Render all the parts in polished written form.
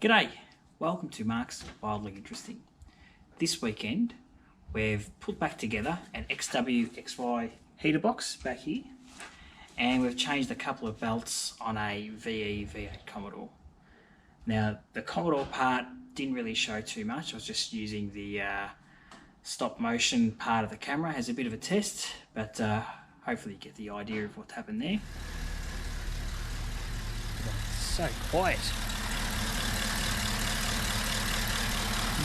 G'day, welcome to Mark's Wildly Interesting. This weekend we've put back together an XW-XY heater box back here, and we've changed a couple of belts on a VE V8 Commodore. Now the Commodore part didn't really show too much. I was just using the stop motion part of the camera as a bit of a test, but hopefully you get the idea of what happened there. So quiet.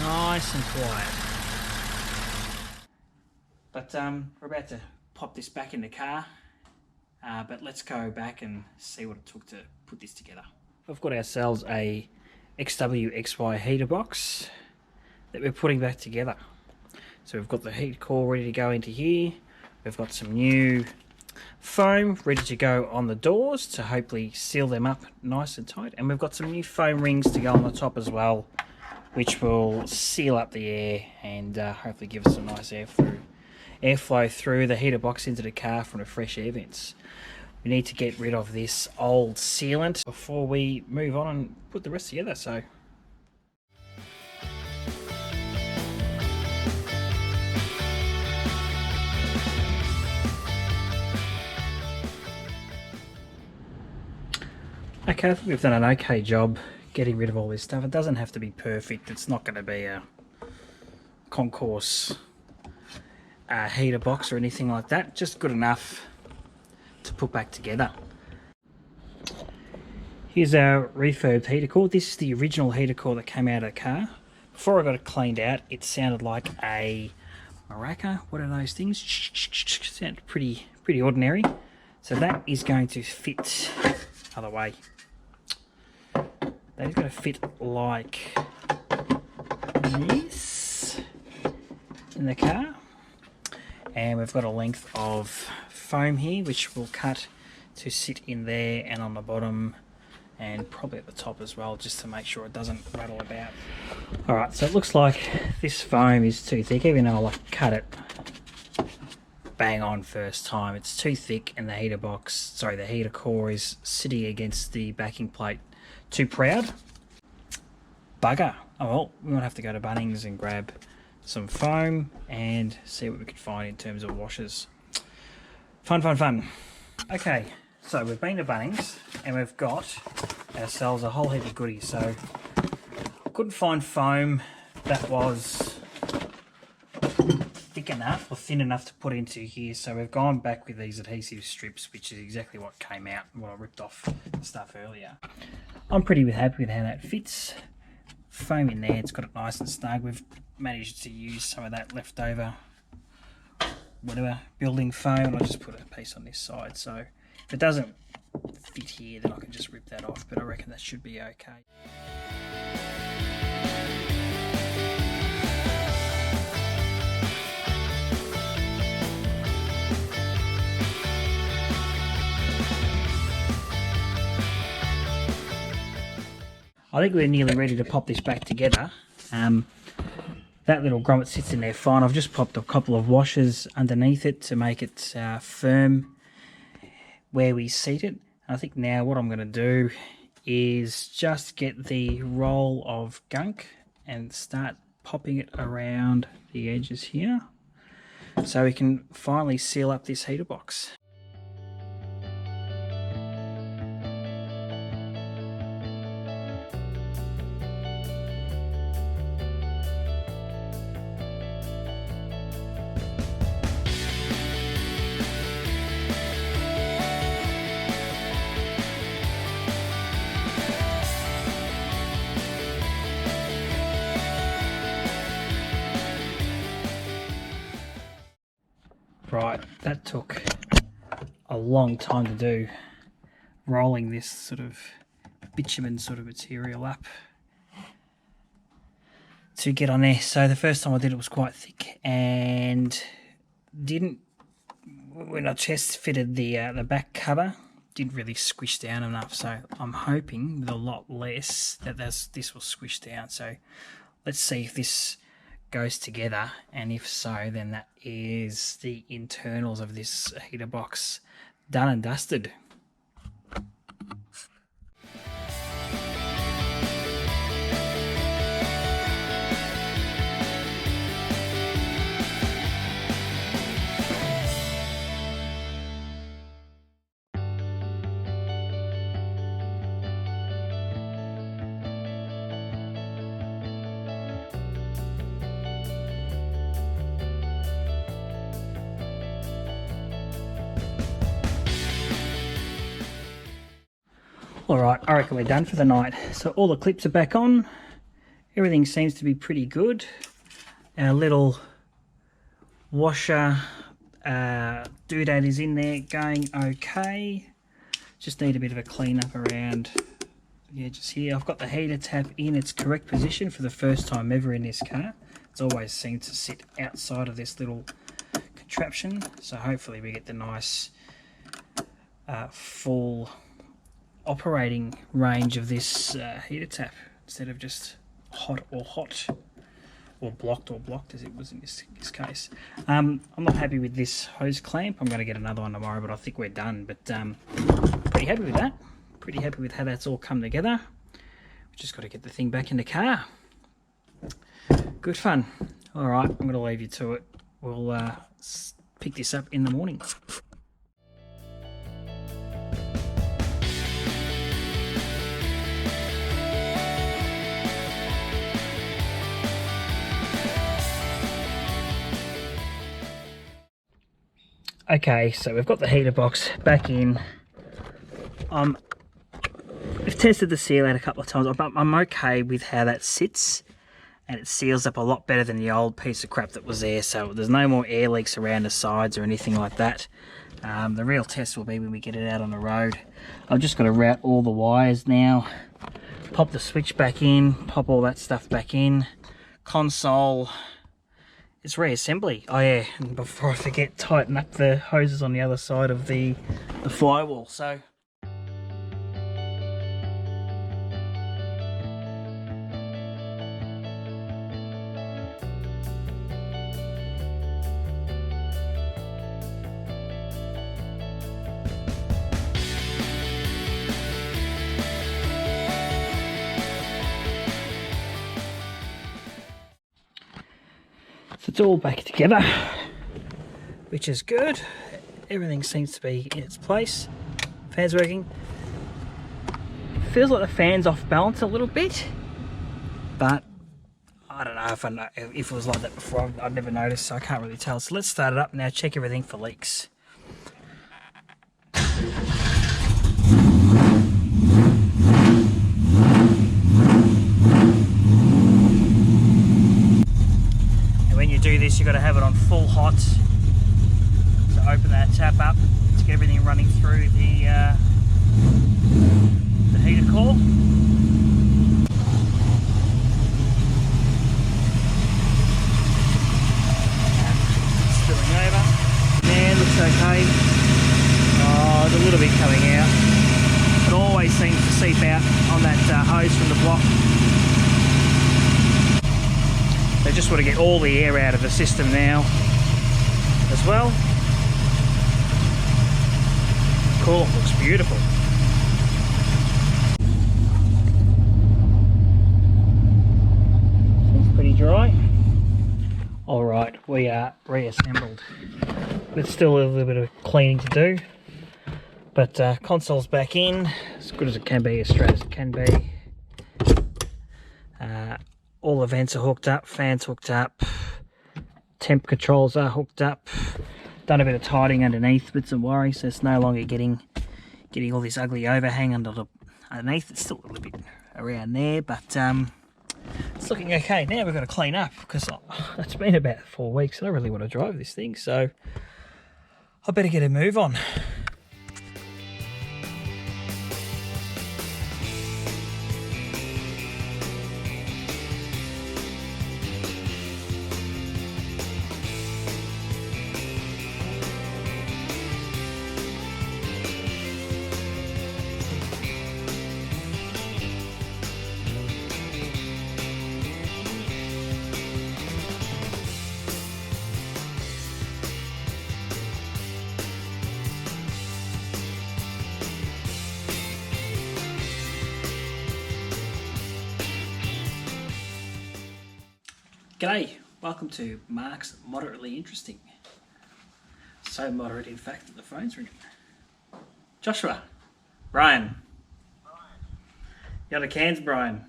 Nice and quiet. But we're about to pop this back in the car, but let's go back and see what it took to put this together. We've got ourselves a XW-XY heater box that we're putting back together. So we've got the heat core ready to go into here. We've got some new foam ready to go on the doors to hopefully seal them up nice and tight, and we've got some new foam rings to go on the top as well, which will seal up the air and hopefully give us some nice airflow through the heater box into the car from the fresh air vents. We need to get rid of this old sealant before we move on and put the rest together. So okay, I think we've done an okay job getting rid of all this stuff. It doesn't have to be perfect. It's not going to be a concourse heater box or anything like that. Just good enough to put back together. Here's our refurbed heater core. This is the original heater core that came out of the car. Before I got it cleaned out, it sounded like a maraca. What are those things? Sounded pretty ordinary. So that is going to fit other way. That is going to fit like this in the car, and we've got a length of foam here which will cut to sit in there and on the bottom and probably at the top as well, just to make sure it doesn't rattle about. Alright, so it looks like this foam is too thick, even though I cut it bang on first time. It's too thick, and the heater core is sitting against the backing plate too proud. Bugger. Oh well, we might have to go to Bunnings and grab some foam and see what we can find in terms of washers. Fun. Okay, so we've been to Bunnings and we've got ourselves a whole heap of goodies. So couldn't find foam that was thick enough or thin enough to put into here, so we've gone back with these adhesive strips, which is exactly what came out when I ripped off the stuff earlier. I'm pretty happy with how that fits. Foam in there, it's got it nice and snug. We've managed to use some of that leftover whatever building foam, and I'll just put a piece on this side, so if it doesn't fit here then I can just rip that off, but I reckon that should be okay. I think we're nearly ready to pop this back together. That little grommet sits in there fine. I've just popped a couple of washers underneath it to make it firm where we seat it. I think now what I'm going to do is just get the roll of gunk and start popping it around the edges here, so we can finally seal up this heater box. Right, that took a long time to do, rolling this sort of bitumen sort of material up to get on there. So the first time I did it was quite thick, and when I chest fitted the back cover, didn't really squish down enough. So I'm hoping with a lot less that this will squish down. So let's see if this goes together, and if so, then that is the internals of this heater box done and dusted. Alright, I reckon we're done for the night. So all the clips are back on. Everything seems to be pretty good. Our little washer doodad is in there going okay. Just need a bit of a clean up around the edges here. I've got the heater tap in its correct position for the first time ever in this car. It's always seemed to sit outside of this little contraption. So hopefully we get the nice full operating range of this heater tap instead of just hot or blocked as it was in this case. I'm not happy with this hose clamp. I'm going to get another one tomorrow, but I think we're done. But pretty happy with that. Pretty happy with how that's all come together. We've just got to get the thing back in the car. Good fun. All right, I'm going to leave you to it. We'll pick this up in the morning. Okay, so we've got the heater box back in. We've tested the seal out a couple of times, but I'm okay with how that sits, and it seals up a lot better than the old piece of crap that was there. So there's no more air leaks around the sides or anything like that. The real test will be when we get it out on the road. I've just got to route all the wires now, pop the switch back in, pop all that stuff back in. Console, it's reassembly. Oh yeah, and before I forget, tighten up the hoses on the other side of the flywheel. So it's all back together, which is good. Everything seems to be in its place. Fan's working. Feels like the fan's off balance a little bit, but I don't know if it was like that before. I've never noticed, so I can't really tell. So let's start it up now, check everything for leaks. Do this, you've got to have it on full hot. So open that tap up to get everything running through the heater core. Spilling over. There, looks okay. Oh, there's a little bit coming out. It always seems to seep out on that hose from the block. They just want to get all the air out of the system now as well. Cool, looks beautiful. Seems pretty dry. All right, we are reassembled. There's still a little bit of cleaning to do, but console's back in, as good as it can be, as straight as it can be. All the vents are hooked up, fans hooked up, temp controls are hooked up. Done a bit of tidying underneath with some wire, so it's no longer getting all this ugly overhang underneath. It's still a little bit around there, but it's looking okay. Now we've got to clean up, because it's been about 4 weeks and I really want to drive this thing, so I better get a move on. G'day, welcome to Mark's Moderately Interesting. So moderate, in fact, that the phone's ringing. Joshua, Brian. You got the cans, Brian?